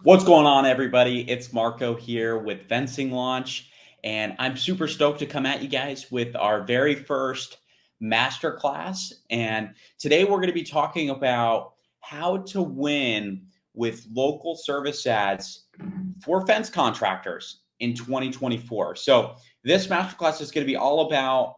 What's going on, everybody? It's Marco here with Fencing Launch, and I'm super stoked to come at you guys with our very first masterclass. And today we're going to be talking about how to win with local service ads for fence contractors in 2024. So this masterclass is going to be all about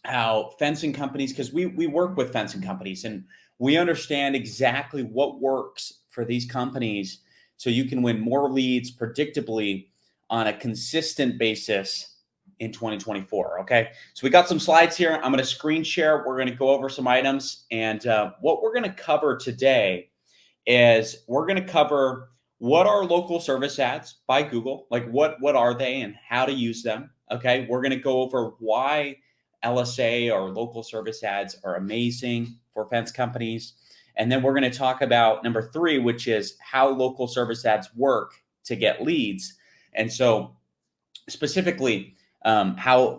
how fencing companies, because we work with fencing companies and we understand exactly what works for these companies so you can win more leads predictably on a consistent basis in 2024. Okay, so we got some slides here. I'm going to screen share. We're going to go over some items, and what we're going to cover today is we're going to cover what are local service ads by Google, like what are they and how to use them. Okay, we're going to go over why LSA or local service ads are amazing for fence companies. And then we're going to talk about number 3, which is how local service ads work to get leads. And so specifically, how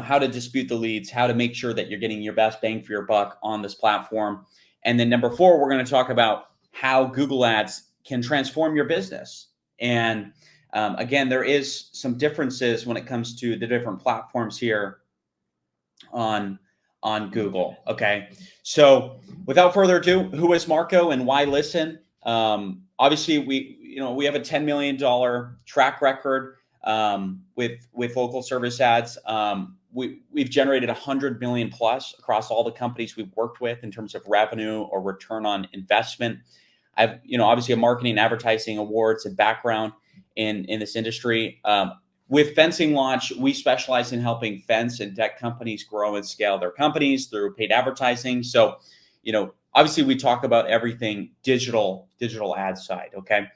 how to dispute the leads, how to make sure that you're getting your best bang for your buck on this platform. And then number 4, we're going to talk about how Google Ads can transform your business. And again, there is some differences when it comes to the different platforms here on Google. Okay, so without further ado, who is Marco and why listen? Obviously, we have a $10 million track record with local service ads. We've generated 100 million plus across all the companies we've worked with in terms of revenue or return on investment. I've obviously a marketing advertising awards and background in this industry. With Fencing Launch, we specialize in helping fence and deck companies grow and scale their companies through paid advertising. So, obviously we talk about everything digital ad side. Okay.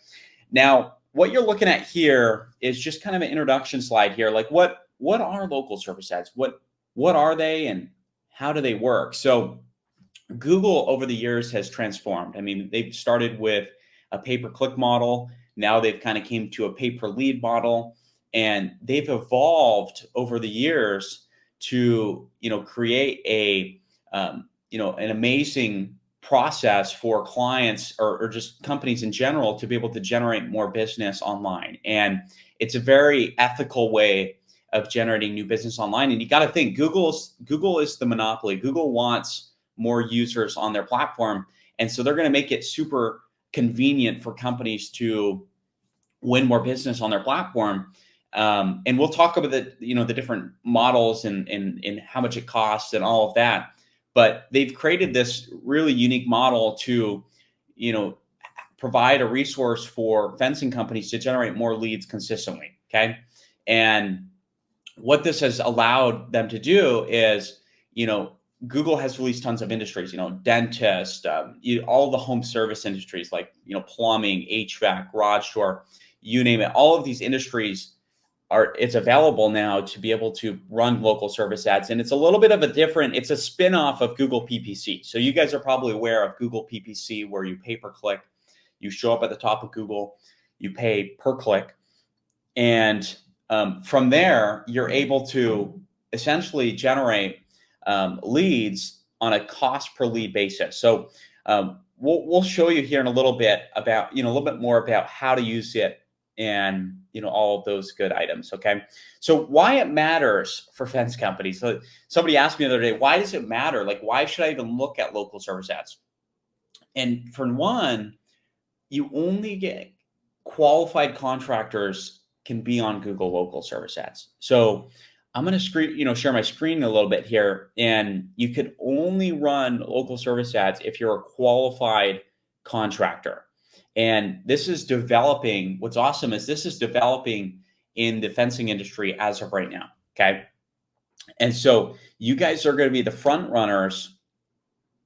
Now, what you're looking at here is just kind of an introduction slide here. Like what are local service ads? What are they and how do they work? So Google over the years has transformed. I mean, they've started with a pay-per-click model. Now they've kind of came to a pay-per-lead model. And they've evolved over the years to, create an amazing process for clients or just companies in general to be able to generate more business online. And it's a very ethical way of generating new business online. And you got to think Google is the monopoly. Google wants more users on their platform. And so they're going to make it super convenient for companies to win more business on their platform. And we'll talk about the different models and how much it costs and all of that. But they've created this really unique model to, provide a resource for fencing companies to generate more leads consistently. Okay. And what this has allowed them to do is, Google has released tons of industries, dentist, all the home service industries like, plumbing, HVAC, garage door, you name it. All of these industries it's available now to be able to run local service ads. And it's a little bit of it's a spin-off of Google PPC. So you guys are probably aware of Google PPC, where you pay per click, you show up at the top of Google, you pay per click. And from there, you're able to essentially generate leads on a cost per lead basis. So we'll show you here in a little bit about, a little bit more about how to use it and all of those good items. Okay, so why it matters for fence companies. So somebody asked me the other day, why does it matter? Like, why should I even look at local service ads? And for one, you only get qualified contractors can be on Google local service ads. So I'm going to share my screen a little bit here, and you could only run local service ads if you're a qualified contractor. And this is developing. What's awesome is this is developing in the fencing industry as of right now. Okay. And so you guys are going to be the front runners.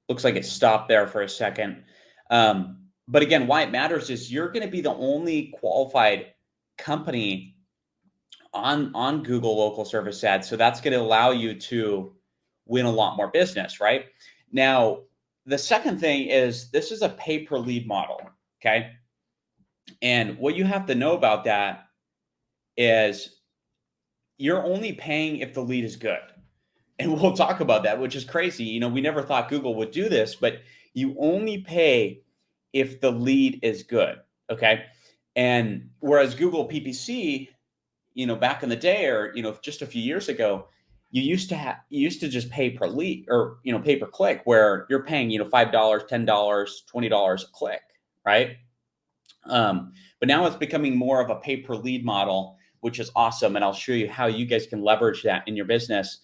Looks like it stopped there for a second. But again, why it matters is you're going to be the only qualified company on Google local service ads. So that's going to allow you to win a lot more business, right? Now, the second thing is this is a pay per lead model. Okay. And what you have to know about that is you're only paying if the lead is good. And we'll talk about that, which is crazy. We never thought Google would do this, but you only pay if the lead is good. Okay. And whereas Google PPC, back in the day, or just a few years ago, you used to just pay per lead, or pay per click, where you're paying $5, $10, $20 a click, right? But now it's becoming more of a pay per lead model, which is awesome, and I'll show you how you guys can leverage that in your business.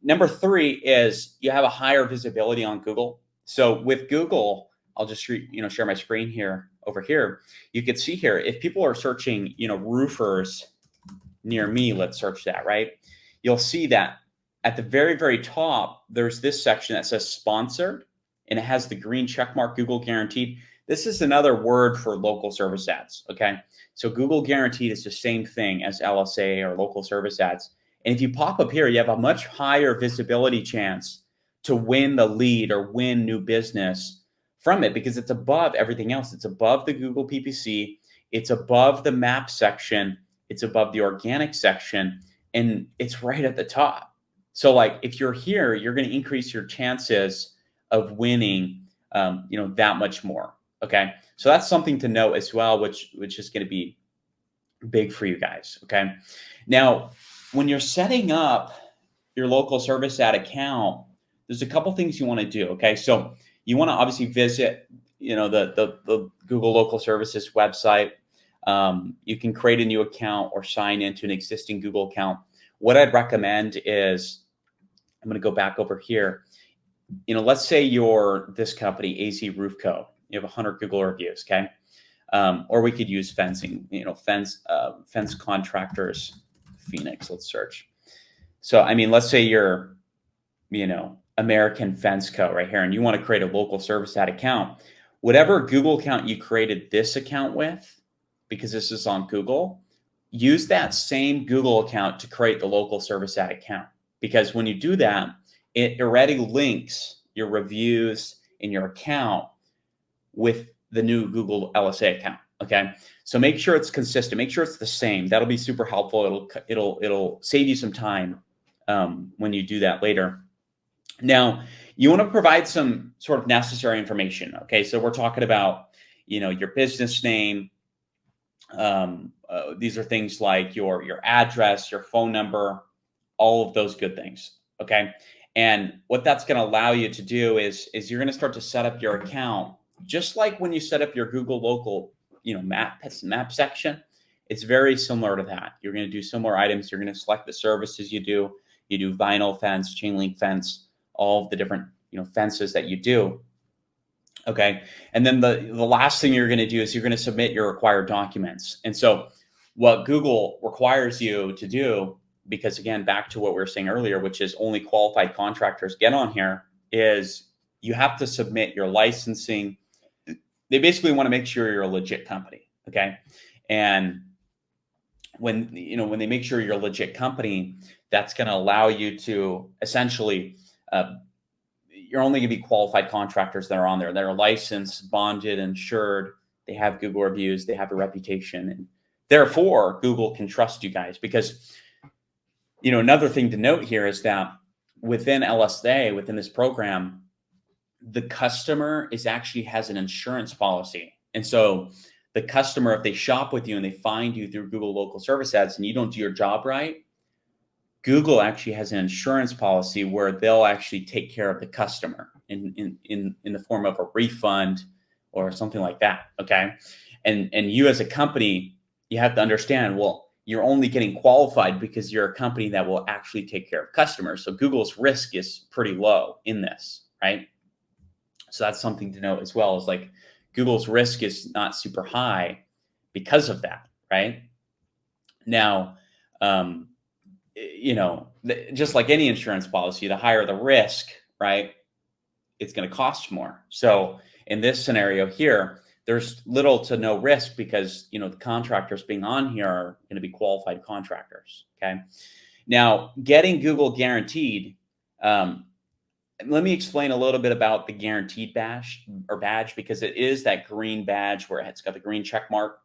Number three is you have a higher visibility on Google. So with Google, I'll just share my screen here over here. You can see here, if people are searching roofers near me, let's search that, right? You'll see that at the very, very top, there's this section that says sponsored, and it has the green check mark, Google guaranteed. This is another word for local service ads, okay? So Google guaranteed is the same thing as LSA or local service ads. And if you pop up here, you have a much higher visibility chance to win the lead or win new business from it, because it's above everything else. It's above the Google PPC. It's above the map section. It's above the organic section, and it's right at the top. So like, if you're here, you're going to increase your chances of winning, that much more. Okay. So that's something to note as well, which is going to be big for you guys. Okay. Now, when you're setting up your local service ad account, there's a couple things you want to do. Okay. So you want to obviously visit, the Google Local Services website. You can create a new account or sign into an existing Google account. What I'd recommend is, I'm going to go back over here. Let's say you're this company, AZ Roof Co. You have 100 Google reviews, okay? Or we could use fencing, fence contractors, Phoenix, let's search. So, let's say you're, American Fence Co. right here, and you want to create a local service ad account. Whatever Google account you created this account with, because this is on Google, use that same Google account to create the local service ad account. Because when you do that, it already links your reviews in your account with the new Google LSA account. Okay. So make sure it's consistent. Make sure it's the same. That'll be super helpful. It'll save you some time when you do that later. Now, you want to provide some sort of necessary information. Okay. So we're talking about, your business name. These are things like your address, your phone number, all of those good things. Okay. And what that's going to allow you to do is you're going to start to set up your account just like when you set up your Google local, map section. It's very similar to that. You're going to do similar items. You're going to select the services you do. You do vinyl fence, chain link fence, all of the different, fences that you do. Okay. And then the last thing you're going to do is you're going to submit your required documents. And so what Google requires you to do, because again, back to what we were saying earlier, which is only qualified contractors get on here, is you have to submit your licensing. They basically want to make sure you're a legit company. Okay. And when they make sure you're a legit company, that's going to allow you to essentially, you're only going to be qualified contractors that are on there. They're licensed, bonded, insured. They have Google reviews. They have a reputation. And therefore, Google can trust you guys, because, another thing to note here is that within LSA, within this program, the customer actually has an insurance policy. And so the customer, if they shop with you and they find you through Google local service ads and you don't do your job right, Google actually has an insurance policy where they'll actually take care of the customer in the form of a refund or something like that. Okay. And you as a company, you have to understand, well, you're only getting qualified because you're a company that will actually take care of customers. So Google's risk is pretty low in this, right? So that's something to note as well, is like Google's risk is not super high because of that, right? Now, just like any insurance policy, the higher the risk, right, it's going to cost more. So in this scenario here, there's little to no risk because, the contractors being on here are going to be qualified contractors. Okay. Now, getting Google guaranteed, let me explain a little bit about the guaranteed badge, because it is that green badge where it's got the green check mark.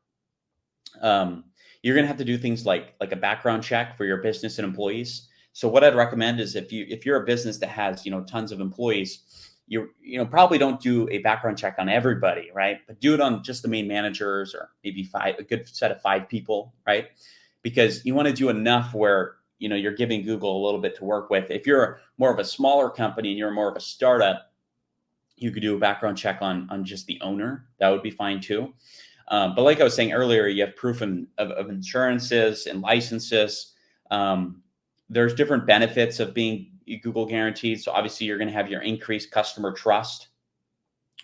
You're going to have to do things like a background check for your business and employees. So what I'd recommend is if you're a business that has, tons of employees, you probably don't do a background check on everybody, right? But do it on just the main managers or maybe a good set of 5 people, right? Because you want to do enough where you're giving Google a little bit to work with. If you're more of a smaller company and you're more of a startup, you could do a background check on just the owner. That would be fine too. But like I was saying earlier, you have proof of insurances and licenses. There's different benefits of being Google guaranteed. So obviously you're going to have your increased customer trust.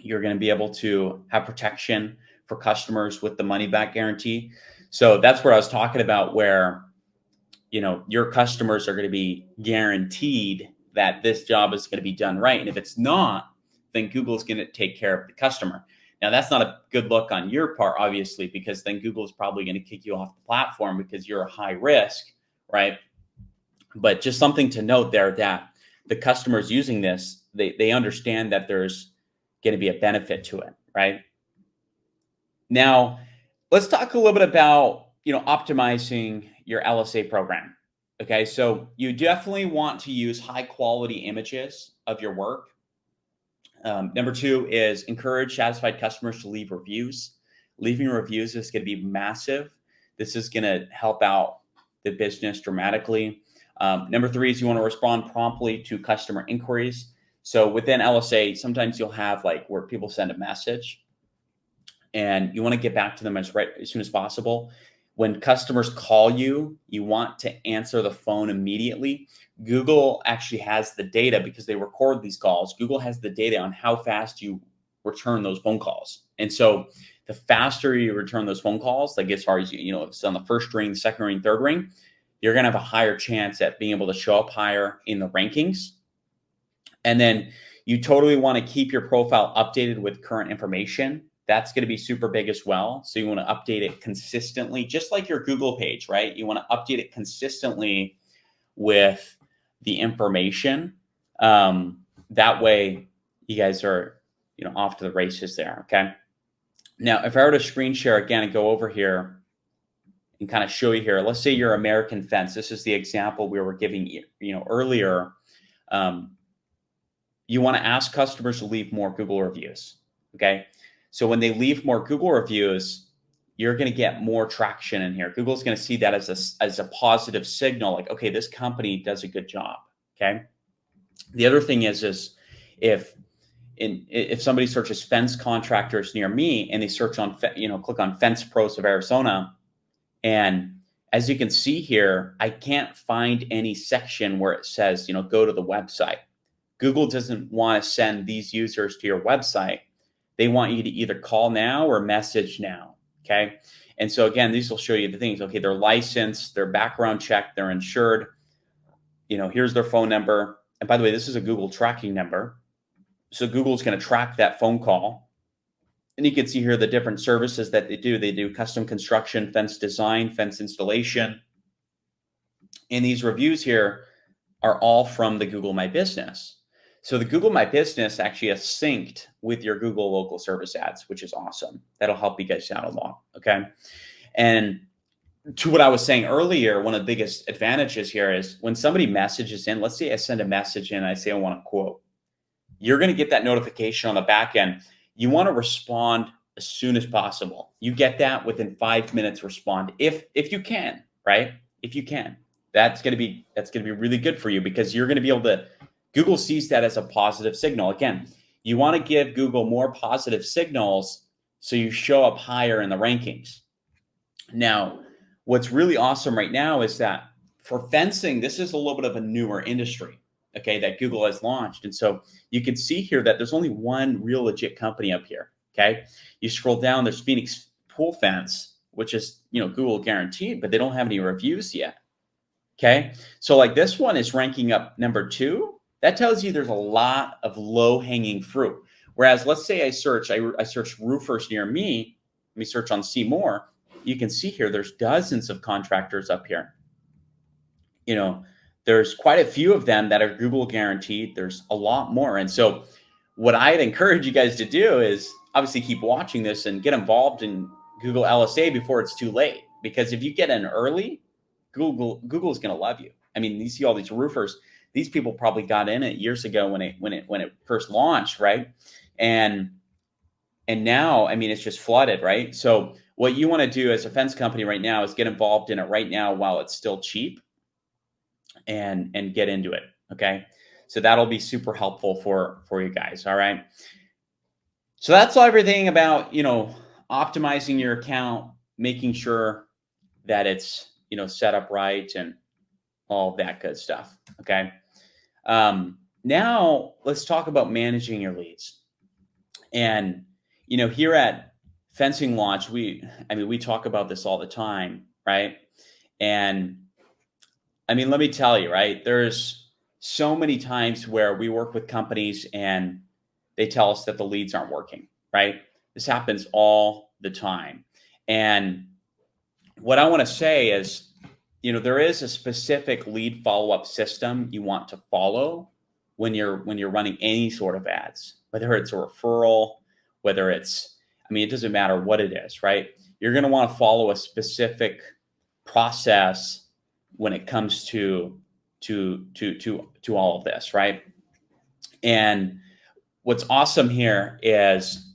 You're going to be able to have protection for customers with the money back guarantee. So that's what I was talking about, where your customers are going to be guaranteed that this job is going to be done right. And if it's not, then Google's going to take care of the customer. Now, that's not a good look on your part, obviously, because then Google is probably going to kick you off the platform because you're a high risk, right? But just something to note there, that the customers using this, they understand that there's going to be a benefit to it, right? Now, let's talk a little bit about optimizing your LSA program. Okay, so you definitely want to use high quality images of your work. Number 2 is encourage satisfied customers to leave reviews. Leaving reviews is going to be massive. This is going to help out the business dramatically. Number 3 is you want to respond promptly to customer inquiries. So within LSA, sometimes you'll have where people send a message and you want to get back to them as soon as possible. When customers call you, you want to answer the phone immediately. Google actually has the data because they record these calls. Google has the data on how fast you return those phone calls. And so the faster you return those phone calls, as far as, if it's on the first ring, the second ring, third ring, you're going to have a higher chance at being able to show up higher in the rankings. And then you totally want to keep your profile updated with current information. That's going to be super big as well. So you want to update it consistently, just like your Google page, right? You want to update it consistently with the information. That way you guys are, off to the races there. Okay. Now, if I were to screen share again and go over here and kind of show you here, let's say you're American Fence. This is the example we were giving, earlier. You want to ask customers to leave more Google reviews. Okay. So when they leave more Google reviews, you're going to get more traction in here. Google's going to see that as a positive signal, okay, this company does a good job. Okay. The other thing is if somebody searches fence contractors near me and they search on, click on Fence Pros of Arizona, and as you can see here, I can't find any section where it says, go to the website. Google doesn't want to send these users to your website. They want you to either call now or message now, okay? And so again, these will show you the things. Okay, they're licensed, they're background checked, they're insured. Here's their phone number. And by the way, this is a Google tracking number. So Google's going to track that phone call. And you can see here the different services that they do. They do custom construction, fence design, fence installation. And these reviews here are all from the Google My Business. So the Google My Business actually is synced with your Google local service ads, which is awesome. That'll help you guys out a lot, okay? And to what I was saying earlier, one of the biggest advantages here is when somebody messages in, let's say I send a message in and I say I want a quote. You're going to get that notification on the back end. You want to respond as soon as possible. You get that within 5 minutes respond if you can, right? If you can. That's going to be really good for you because you're going to be able to, Google sees that as a positive signal. Again, you want to give Google more positive signals so you show up higher in the rankings. Now, what's really awesome right now is that for fencing, this is a little bit of a newer industry, okay, that Google has launched. And so you can see here that there's only one real legit company up here, okay? You scroll down, there's Phoenix Pool Fence, which is, Google guaranteed, but they don't have any reviews yet, okay? So this one is ranking up number 2. That tells you there's a lot of low-hanging fruit. Whereas let's say I search roofers near me, let me search on See More. You can see here there's dozens of contractors up here. There's quite a few of them that are Google guaranteed. There's a lot more. And so what I'd encourage you guys to do is obviously keep watching this and get involved in Google LSA before it's too late. Because if you get in early, Google's going to love you. I mean, you see all these roofers. these people probably got in it years ago when it first launched, right? And now, I mean, it's just flooded, right? So what you want to do as a fence company right now is get involved in it right now while it's still cheap, and get into it. Okay. So that'll be super helpful for you guys. All right. So that's everything about, optimizing your account, making sure that it's, set up right and all of that good stuff. Okay. Now let's talk about managing your leads. And, here at Fencing Launch, we talk about this all the time, right? And I mean, let me tell you, right? There's so many times where we work with companies and they tell us that the leads aren't working, right? This happens all the time. And what I want to say is, there is a specific lead follow-up system you want to follow when you're running any sort of ads, whether it's a referral, whether it's, it doesn't matter what it is, right? You're going to want to follow a specific process when it comes to all of this, right? And what's awesome here is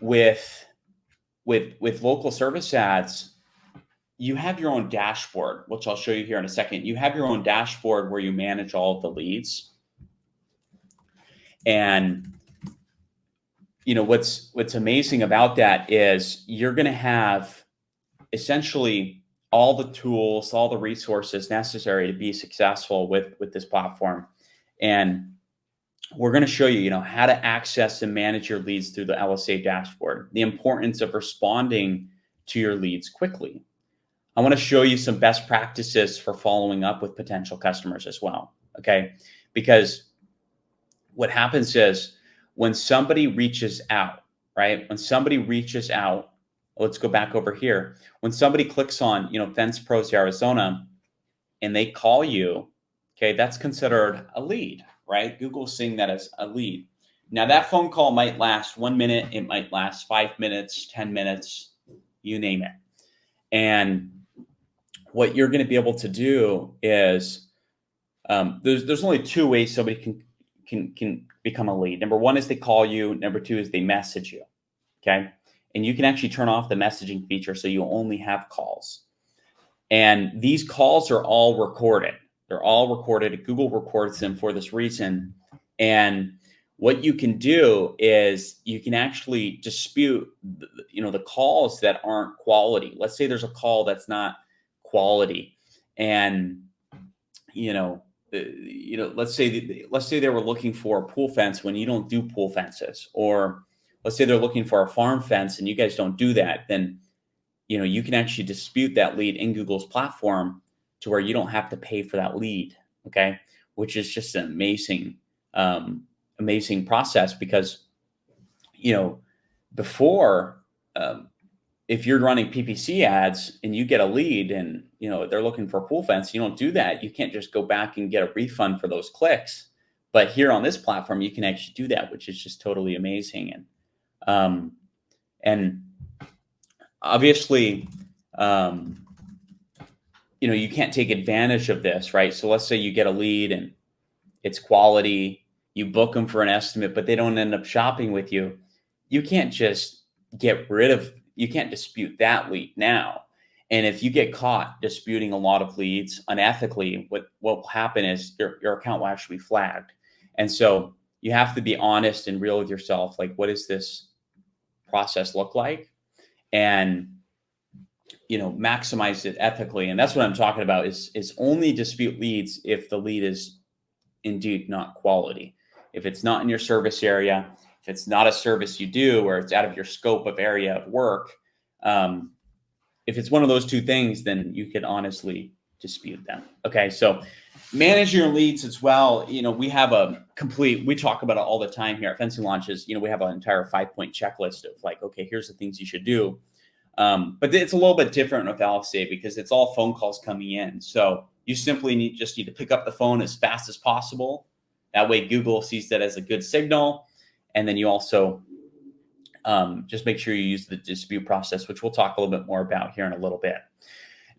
with local service ads, you have your own dashboard, which I'll show you here in a second. You have your own dashboard where you manage all of the leads. And what's amazing about that is you're going to have essentially all the tools, all the resources necessary to be successful with this platform. And we're going to show you, how to access and manage your leads through the LSA dashboard, the importance of responding to your leads quickly. I want to show you some best practices for following up with potential customers as well. Okay. Because what happens is when somebody reaches out, right? When somebody reaches out, let's go back over here. When somebody clicks on, Fence Pros Arizona and they call you, okay, that's considered a lead, right? Google's seeing that as a lead. Now that phone call might last 1 minute. It might last 5 minutes, 10 minutes, you name it. And what you're going to be able to do is there's only two ways somebody can become a lead. Number one is they call you. Number two is they message you. Okay. And you can actually turn off the messaging feature so you only have calls. And these calls are all recorded. They're all recorded. Google records them for this reason. And what you can do is you can actually dispute, the calls that aren't quality. Let's say there's a call that's not quality, and let's say they were looking for a pool fence when you don't do pool fences, or let's say they're looking for a farm fence and you guys don't do that. Then you can actually dispute that lead in Google's platform to where you don't have to pay for that lead. Okay, which is just an amazing process, because before, if you're running PPC ads and you get a lead and they're looking for a pool fence, you don't do that. You can't just go back and get a refund for those clicks. But here on this platform, you can actually do that, which is just totally amazing. And obviously, you can't take advantage of this, right? So let's say you get a lead and it's quality, you book them for an estimate, but they don't end up shopping with you. You can't just you can't dispute that lead now. And if you get caught disputing a lot of leads unethically, what will happen is your account will actually be flagged. And so you have to be honest and real with yourself. Like, what does this process look like? And, maximize it ethically. And that's what I'm talking about is only dispute leads if the lead is indeed not quality. If it's not in your service area, if it's not a service you do, or it's out of your scope of area of work, if it's one of those two things, then you could honestly dispute them. Okay, so manage your leads as well. We have we talk about it all the time here at Fencing Launches. We have an entire 5-point checklist of like, okay, here's the things you should do. But it's a little bit different with LSA because it's all phone calls coming in. So you simply just need to pick up the phone as fast as possible. That way Google sees that as a good signal. And then you also just make sure you use the dispute process, which we'll talk a little bit more about here in a little bit.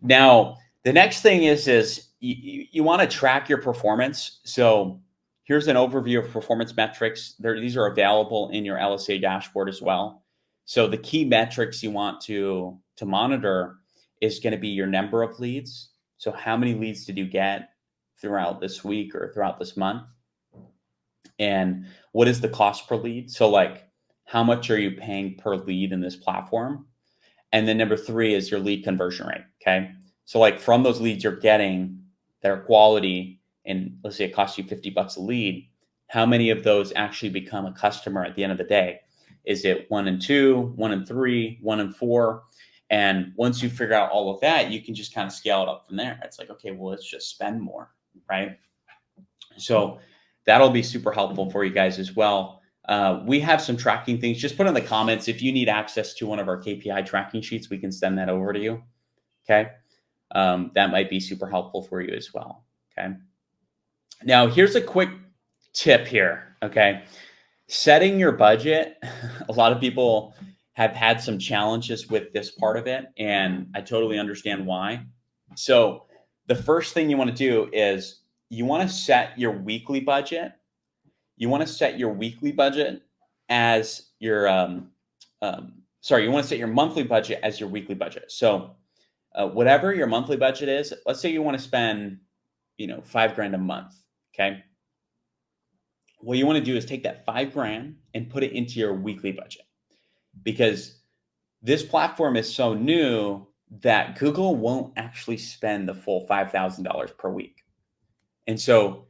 Now, the next thing is you want to track your performance. So here's an overview of performance metrics. These are available in your LSA dashboard as well. So the key metrics you want to monitor is going to be your number of leads. So how many leads did you get throughout this week or throughout this month? And what is the cost per lead? So like, how much are you paying per lead in this platform? And then number 3 is your lead conversion rate. Okay. So like from those leads you're getting that are quality, and let's say it costs you $50 a lead, how many of those actually become a customer at the end of the day? Is it 1 and 2, 1 and 3, 1 and 4? And once you figure out all of that, you can just kind of scale it up from there. It's like, okay, well, let's just spend more, right? So that'll be super helpful for you guys as well. We have some tracking things. Just put in the comments if you need access to one of our KPI tracking sheets. We can send that over to you. Okay, that might be super helpful for you as well. Okay. Now here's a quick tip here. Okay, setting your budget. A lot of people have had some challenges with this part of it, and I totally understand why. So the first thing you want to do is you want to set your weekly budget. You want to set your weekly budget as your you want to set your monthly budget as your weekly budget. So whatever your monthly budget is, let's say you want to spend, $5,000 a month. Okay. What you want to do is take that $5,000 and put it into your weekly budget, because this platform is so new that Google won't actually spend the full $5,000 per week. And so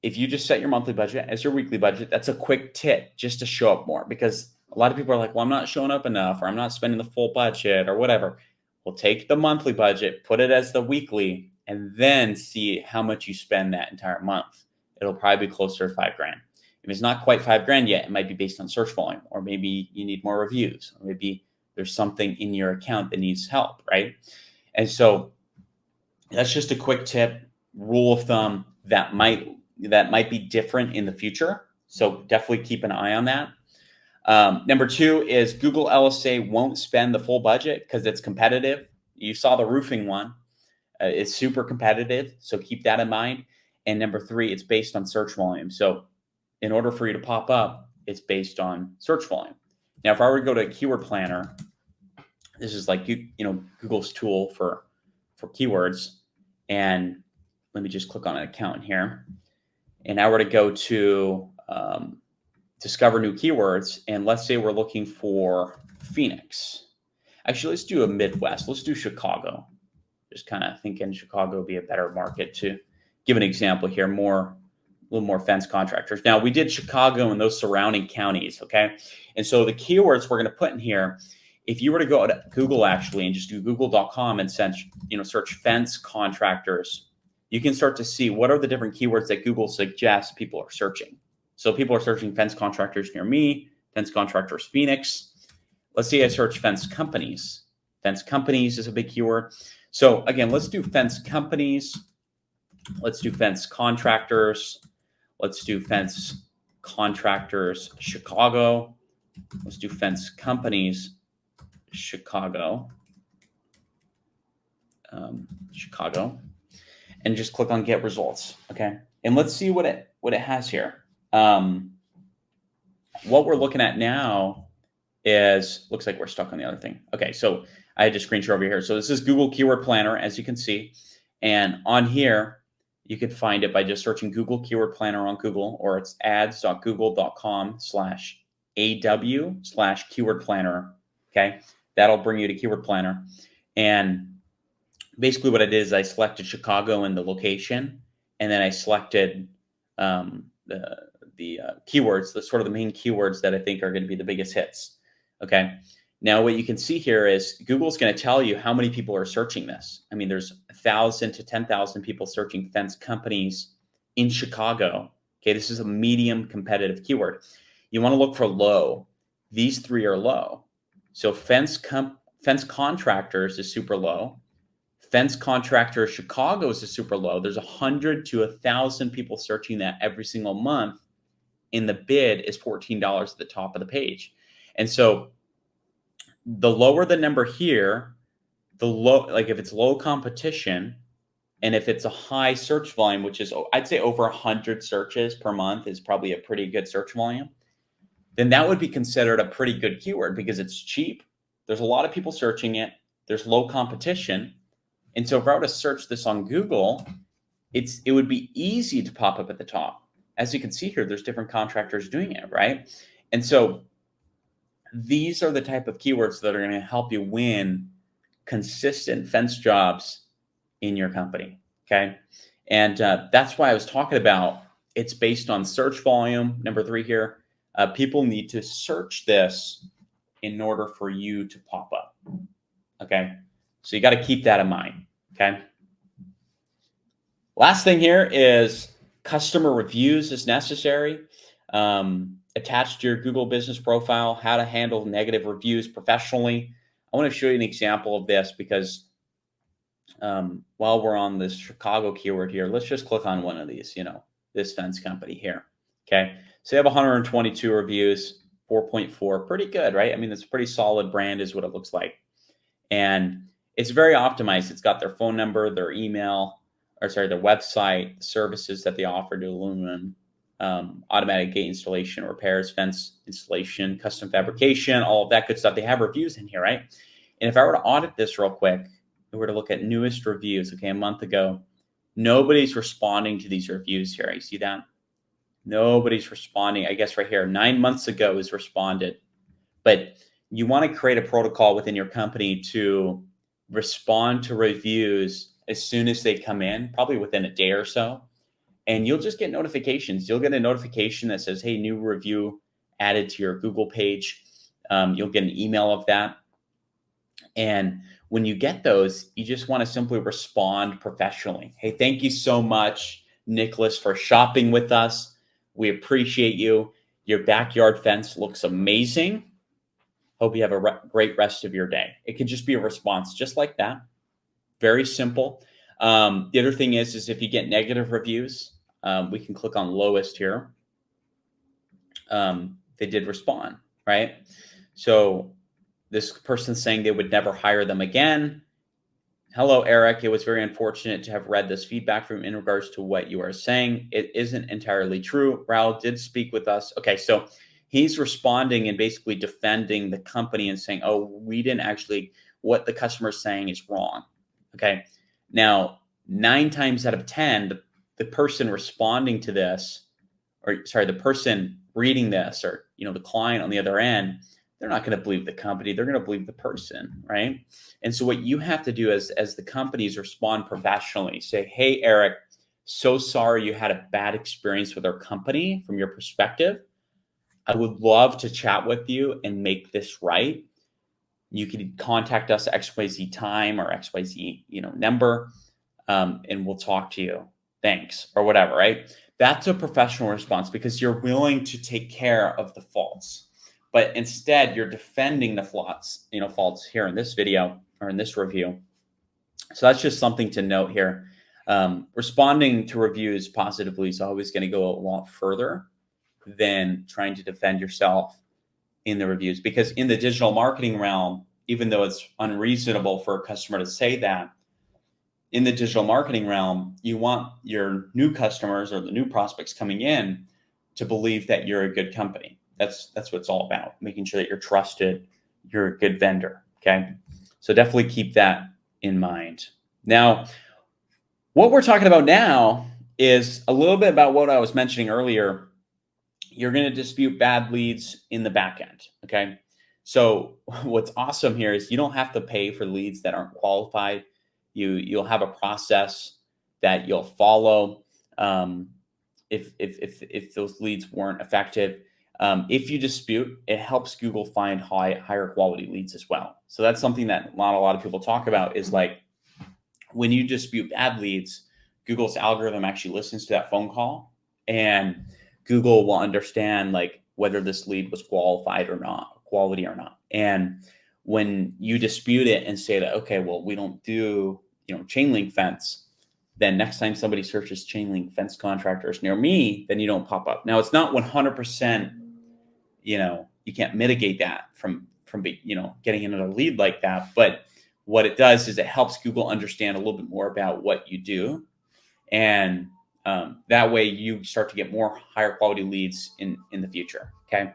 if you just set your monthly budget as your weekly budget, that's a quick tip just to show up more, because a lot of people are like, well, I'm not showing up enough, or I'm not spending the full budget or whatever. Well, take the monthly budget, put it as the weekly, and then see how much you spend that entire month. It'll probably be closer to $5,000. If it's not quite $5,000 yet, it might be based on search volume, or maybe you need more reviews, or maybe there's something in your account that needs help, right? And so that's just a quick tip, rule of thumb that might be different in the future. So definitely keep an eye on that. Number 2 is Google LSA won't spend the full budget because it's competitive. You saw the roofing one. It's super competitive, so keep that in mind. And number 3, it's based on search volume. So in order for you to pop up, it's based on search volume. Now, if I were to go to a keyword planner, this is like Google's tool for keywords. And let me just click on an account here. And I were to go to discover new keywords, and let's say we're looking for Phoenix. Actually, let's do a Midwest. Let's do Chicago. Just kind of thinking Chicago would be a better market to give an example here, a little more fence contractors. Now, we did Chicago and those surrounding counties, okay? And so the keywords we're going to put in here, if you were to go to Google actually and just do google.com and search fence contractors, you can start to see what are the different keywords that Google suggests people are searching. So people are searching fence contractors near me, fence contractors Phoenix. Let's say I search fence companies. Fence companies is a big keyword. So again, let's do fence companies. Let's do fence contractors. Let's do fence contractors Chicago. Let's do fence companies Chicago. Chicago. And just click on get results. Okay. And let's see what it has here. What we're looking at now is, looks like we're stuck on the other thing. Okay, so I had to screen share over here. So this is Google Keyword Planner, as you can see. And on here, you can find it by just searching Google Keyword Planner on Google, or it's ads.google.com/AW/keyword planner. Okay, that'll bring you to Keyword Planner. And basically what I did is I selected Chicago and the location, and then I selected the keywords, the sort of the main keywords that I think are going to be the biggest hits. Okay. Now what you can see here is Google's going to tell you how many people are searching this. I mean, there's 1,000 to 10,000 people searching fence companies in Chicago. Okay. This is a medium competitive keyword. You want to look for low. These 3 are low. So fence contractors is super low. Fence contractor Chicago is super low. There's 100 to 1,000 people searching that every single month. In the bid is $14 at the top of the page. And so the lower the number here, the low, like if it's low competition, And if it's a high search volume, which is, I'd say over 100 searches per month is probably a pretty good search volume, then that would be considered a pretty good keyword because it's cheap. There's a lot of people searching it. There's low competition. And so if I were to search this on Google, it would be easy to pop up at the top. As you can see here, there's different contractors doing it, right? And so these are the type of keywords that are going to help you win consistent fence jobs in your company. Okay. And that's why I was talking about it's based on search volume. Number 3 here, people need to search this in order for you to pop up. Okay. So you got to keep that in mind. Okay. Last thing here is customer reviews is necessary. Attached to your Google business profile, how to handle negative reviews professionally. I want to show you an example of this because while we're on this Chicago keyword here, let's just click on one of these, this fence company here. Okay. So you have 122 reviews, 4.4, pretty good, right? I mean, it's a pretty solid brand is what it looks like. And it's very optimized. It's got their phone number, their email, their website, services that they offer to aluminum, automatic gate installation, repairs, fence installation, custom fabrication, all of that good stuff. They have reviews in here, right? And if I were to audit this real quick, we were to look at newest reviews, okay, a month ago, nobody's responding to these reviews here. You see that? Nobody's responding. I guess right here, 9 months ago is responded. But you want to create a protocol within your company to respond to reviews as soon as they come in, probably within a day or so. And you'll just get notifications. You'll get a notification that says, hey, new review added to your Google page. You'll get an email of that. And when you get those, you just want to simply respond professionally. Hey, thank you so much, Nicholas, for shopping with us. We appreciate you. Your backyard fence looks amazing. Hope you have a great rest of your day. It can just be a response just like that. Very simple. The other thing is if you get negative reviews, we can click on lowest here. They did respond, right? So this person saying they would never hire them again. Hello, Eric. It was very unfortunate to have read this feedback from in regards to what you are saying. It isn't entirely true. Raul did speak with us. Okay, so he's responding and basically defending the company and saying, oh, we didn't actually, what the customer is saying is wrong. Okay, now 9 times out of 10, the person responding to this, the person reading this, or the client on the other end, they're not going to believe the company. They're going to believe the person, right? And so what you have to do as the companies respond professionally, say, hey, Eric, so sorry you had a bad experience with our company from your perspective. I would love to chat with you and make this right. You can contact us at XYZ time or XYZ, number, and we'll talk to you. Thanks, or whatever, right? That's a professional response because you're willing to take care of the faults. But instead, you're defending the faults here in this video or in this review. So that's just something to note here. Responding to reviews positively is always going to go a lot further than trying to defend yourself in the reviews. Because in the digital marketing realm, even though it's unreasonable for a customer to say that, in the digital marketing realm, you want your new customers or the new prospects coming in to believe that you're a good company. That's what it's all about, making sure that you're trusted, you're a good vendor, okay? So definitely keep that in mind. Now, what we're talking about now is a little bit about what I was mentioning earlier. You're going to dispute bad leads in the back end, okay? So what's awesome here is you don't have to pay for leads that aren't qualified. You'll have a process that you'll follow if those leads weren't effective. If you dispute, it helps Google find higher quality leads as well. So that's something that not a lot of people talk about is like when you dispute bad leads, Google's algorithm actually listens to that phone call and Google will understand like whether this lead was qualified or not, quality or not. And when you dispute it and say that, okay, well, we don't do, chain link fence, then next time somebody searches chain link fence contractors near me, then you don't pop up. Now it's not 100%, you can't mitigate that from getting another lead like that. But what it does is it helps Google understand a little bit more about what you do. And that way you start to get more higher quality leads in the future. Okay.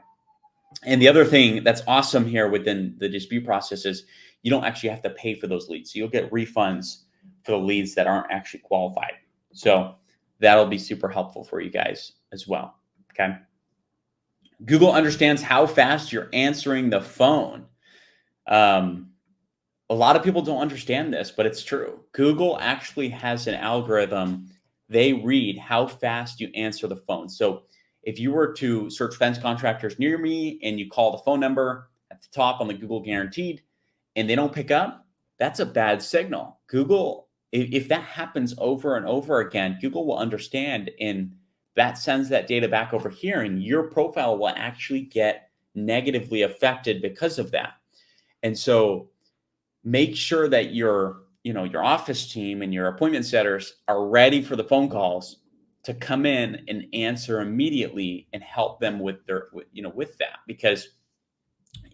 And the other thing that's awesome here within the dispute process is you don't actually have to pay for those leads. So you'll get refunds for the leads that aren't actually qualified. So that'll be super helpful for you guys as well. Okay. Google understands how fast you're answering the phone. A lot of people don't understand this, but it's true. Google actually has an algorithm. They read how fast you answer the phone. So if you were to search fence contractors near me and you call the phone number at the top on the Google guaranteed and they don't pick up, that's a bad signal. Google, if that happens over and over again, Google will understand, and that sends that data back over here, and your profile will actually get negatively affected because of that. And so make sure that your office team and your appointment setters are ready for the phone calls to come in and answer immediately and help them with that. Because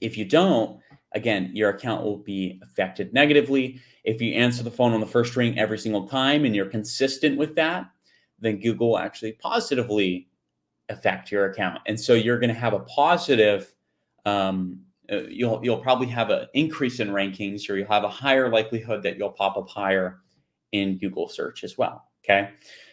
if you don't, again, your account will be affected negatively. If you answer the phone on the first ring every single time and you're consistent with that, then Google will actually positively affect your account. And so you're going to have a positive, you'll probably have an increase in rankings, or you'll have a higher likelihood that you'll pop up higher in Google search as well. Okay.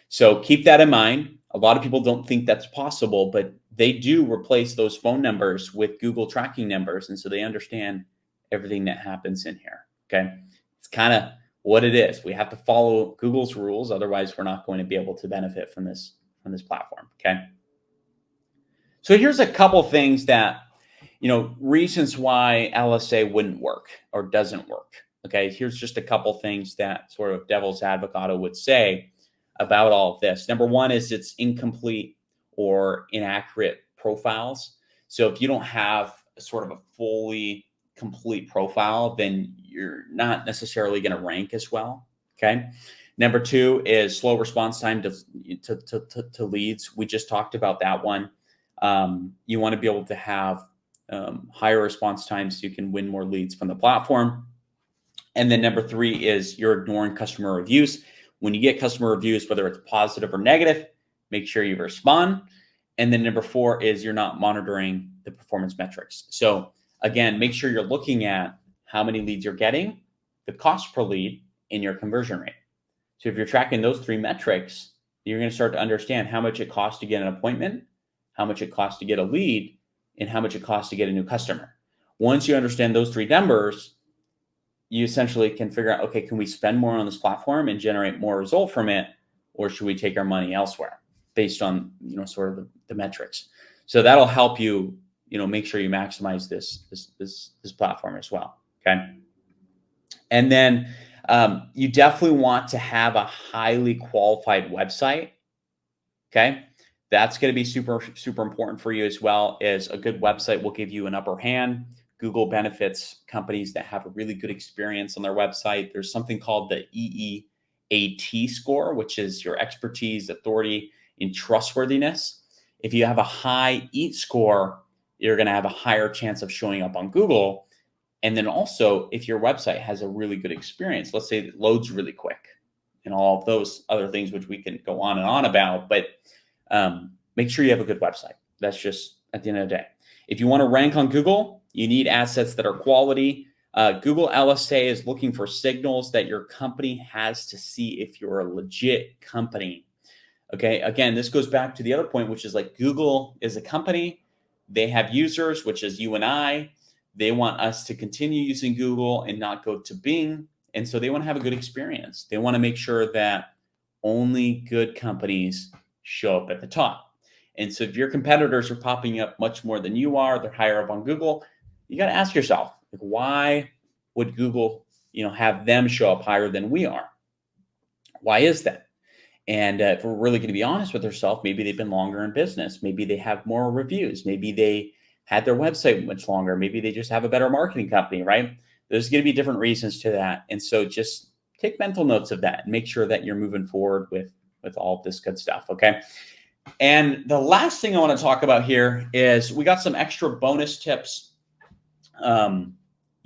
So keep that in mind. A lot of people don't think that's possible, but they do replace those phone numbers with Google tracking numbers. And so they understand everything that happens in here. Okay. It's kind of what it is. We have to follow Google's rules. Otherwise, we're not going to be able to benefit from this platform. Okay. So here's a couple things that, reasons why LSA wouldn't work or doesn't work. Okay. Here's just a couple things that sort of devil's advocate would say about all of this. Number one is it's incomplete or inaccurate profiles. So if you don't have sort of a fully complete profile, then you're not necessarily going to rank as well. Okay. Number two is slow response time to leads. We just talked about that one. You want to be able to have higher response times so you can win more leads from the platform. And then number three is you're ignoring customer reviews. When you get customer reviews, whether it's positive or negative, make sure you respond. And then number four is you're not monitoring the performance metrics. So again, make sure you're looking at how many leads you're getting, the cost per lead, and your conversion rate. So if you're tracking those three metrics, you're going to start to understand how much it costs to get an appointment, how much it costs to get a lead, and how much it costs to get a new customer. Once you understand those three numbers, you essentially can figure out, okay, can we spend more on this platform and generate more result from it, or should we take our money elsewhere based on, sort of the metrics? So that'll help you, make sure you maximize this platform as well. Okay. And then you definitely want to have a highly qualified website. Okay. That's going to be super, super important for you as well. As a good website will give you an upper hand. Google benefits companies that have a really good experience on their website. There's something called the EEAT score, which is your expertise, authority, and trustworthiness. If you have a high EAT score, you're going to have a higher chance of showing up on Google. And then also, if your website has a really good experience, let's say it loads really quick and all of those other things, which we can go on and on about, but make sure you have a good website. That's just at the end of the day. If you want to rank on Google, you need assets that are quality. Google LSA is looking for signals that your company has to see if you're a legit company. Okay, again, this goes back to the other point, which is like Google is a company. They have users, which is you and I. They want us to continue using Google and not go to Bing. And so they want to have a good experience. They want to make sure that only good companies show up at the top. And so if your competitors are popping up much more than you are, they're higher up on Google, you got to ask yourself, like, why would Google, have them show up higher than we are? Why is that? And if we're really going to be honest with ourselves, maybe they've been longer in business. Maybe they have more reviews. Maybe they had their website much longer. Maybe they just have a better marketing company, right? There's going to be different reasons to that. And so just take mental notes of that and make sure that you're moving forward with all of this good stuff, okay? And the last thing I want to talk about here is we got some extra bonus tips.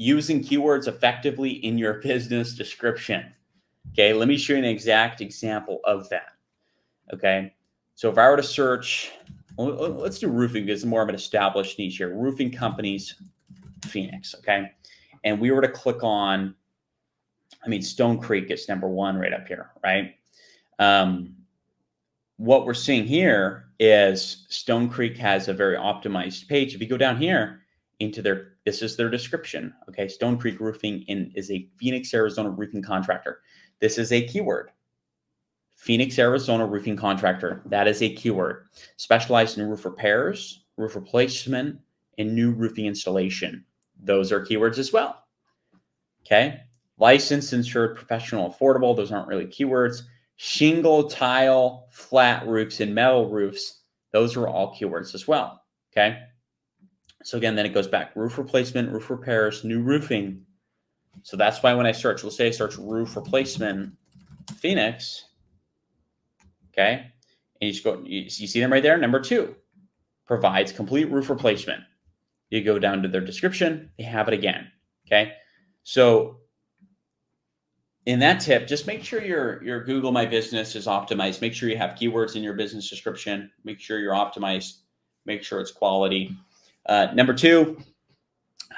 using keywords effectively in your business description. Okay, let me show you an exact example of that. Okay, so if I were to search, let's do roofing because it's more of an established niche here. Roofing companies, Phoenix. Okay, and we were to click on, Stone Creek is number one right up here, right? What we're seeing here is Stone Creek has a very optimized page. If you go down here into this is their description. Okay, Stone Creek Roofing is a Phoenix, Arizona roofing contractor. This is a keyword. Phoenix, Arizona roofing contractor. That is a keyword. Specialized in roof repairs, roof replacement, and new roofing installation. Those are keywords as well. Okay. Licensed, insured, professional, affordable. Those aren't really keywords. Shingle, tile, flat roofs, and metal roofs. Those are all keywords as well. Okay. So again, then it goes back. Roof replacement, roof repairs, new roofing. So that's why when I search, we'll say I search roof replacement, Phoenix. Okay. And you just go, you see them right there. Number 2, provides complete roof replacement. You go down to their description, they have it again. Okay. So in that tip, just make sure your Google My Business is optimized. Make sure you have keywords in your business description. Make sure you're optimized. Make sure it's quality. Number 2,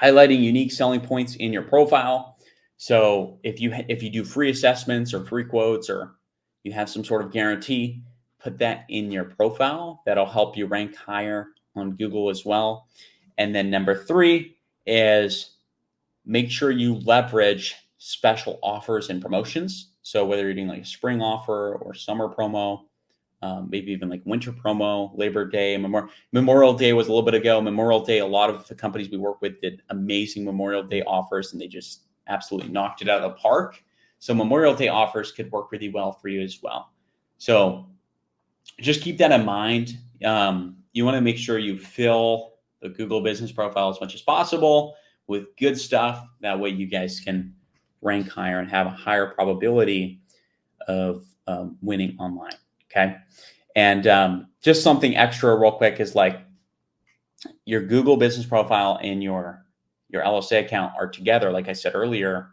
highlighting unique selling points in your profile. So if you do free assessments or free quotes, or you have some sort of guarantee, put that in your profile. That'll help you rank higher on Google as well. And then number 3 is make sure you leverage special offers and promotions. So whether you're doing like a spring offer or summer promo, maybe even like winter promo, Labor Day, Memorial Day was a little bit ago. Memorial Day, a lot of the companies we work with did amazing Memorial Day offers, and they just absolutely knocked it out of the park. So Memorial Day offers could work really well for you as well. So just keep that in mind. You want to make sure you fill the Google business profile as much as possible with good stuff. That way you guys can rank higher and have a higher probability of winning online. Okay. And just something extra real quick is like your Google business profile and your LSA account are together, like I said earlier.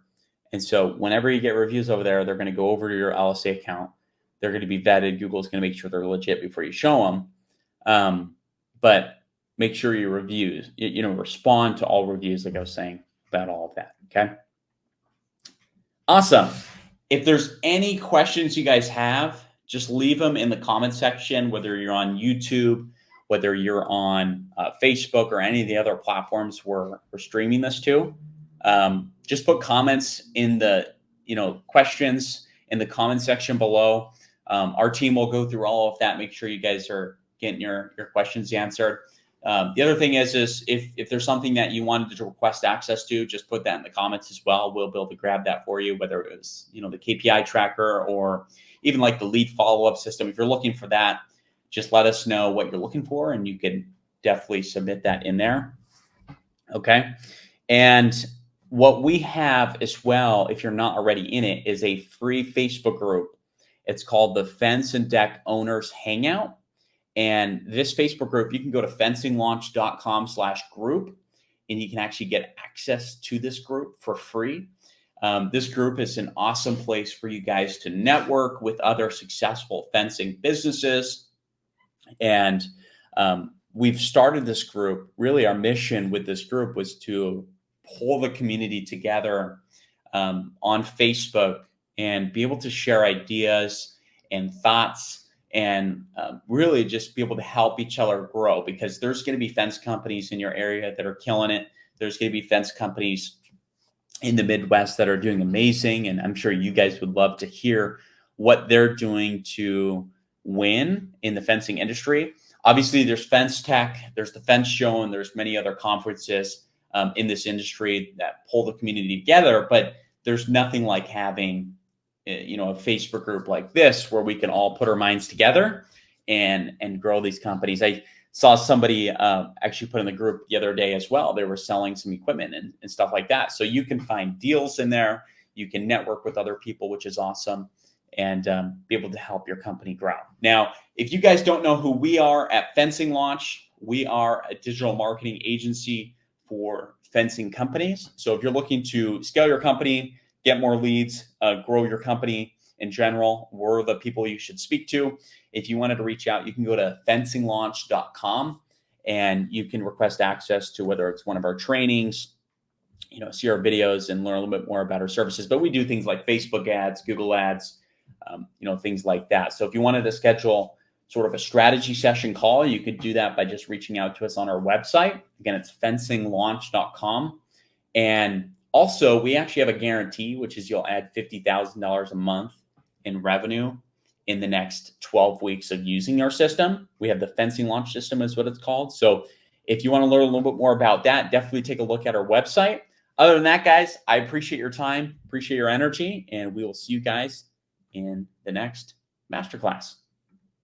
And so whenever you get reviews over there, they're going to go over to your LSA account. They're going to be vetted. Google's going to make sure they're legit before you show them. But make sure your reviews, respond to all reviews, like I was saying about all of that. Okay. Awesome. If there's any questions you guys have, just leave them in the comment section, whether you're on YouTube, whether you're on Facebook or any of the other platforms we're streaming this to. Just put comments in the, questions in the comment section below. Our team will go through all of that. Make sure you guys are getting your questions answered. The other thing is if there's something that you wanted to request access to, just put that in the comments as well. We'll be able to grab that for you, whether it was, the KPI tracker or even like the lead follow-up system. If you're looking for that, just let us know what you're looking for and you can definitely submit that in there. Okay. And what we have as well, if you're not already in it, is a free Facebook group. It's called the Fence and Deck Owners Hangout. And this Facebook group, you can go to fencinglaunch.com/group and you can actually get access to this group for free. This group is an awesome place for you guys to network with other successful fencing businesses. And we've started this group. Really, our mission with this group was to pull the community together on Facebook and be able to share ideas and thoughts and really just be able to help each other grow, because there's going to be fence companies in your area that are killing it. There's going to be fence companies in the Midwest that are doing amazing. And I'm sure you guys would love to hear what they're doing to win in the fencing industry. Obviously, there's Fence Tech, there's the Fence Show, and there's many other conferences in this industry that pull the community together. But there's nothing like having a Facebook group like this where we can all put our minds together and grow these companies. I saw somebody actually put in the group the other day as well. They were selling some equipment and stuff like that. So you can find deals in there. You can network with other people, which is awesome, and be able to help your company grow. Now, if you guys don't know who we are at Fencing Launch, we are a digital marketing agency for fencing companies. So if you're looking to scale your company, get more leads, grow your company in general, we're the people you should speak to. If you wanted to reach out, you can go to fencinglaunch.com and you can request access to whether it's one of our trainings, see our videos and learn a little bit more about our services. But we do things like Facebook ads, Google ads, things like that. So if you wanted to schedule sort of a strategy session call, you could do that by just reaching out to us on our website. Again, it's fencinglaunch.com. And also, we actually have a guarantee, which is you'll add $50,000 a month in revenue in the next 12 weeks of using our system. We have the fencing launch system is what it's called. So if you want to learn a little bit more about that, definitely take a look at our website. Other than that, guys, I appreciate your time, appreciate your energy, and we will see you guys in the next masterclass.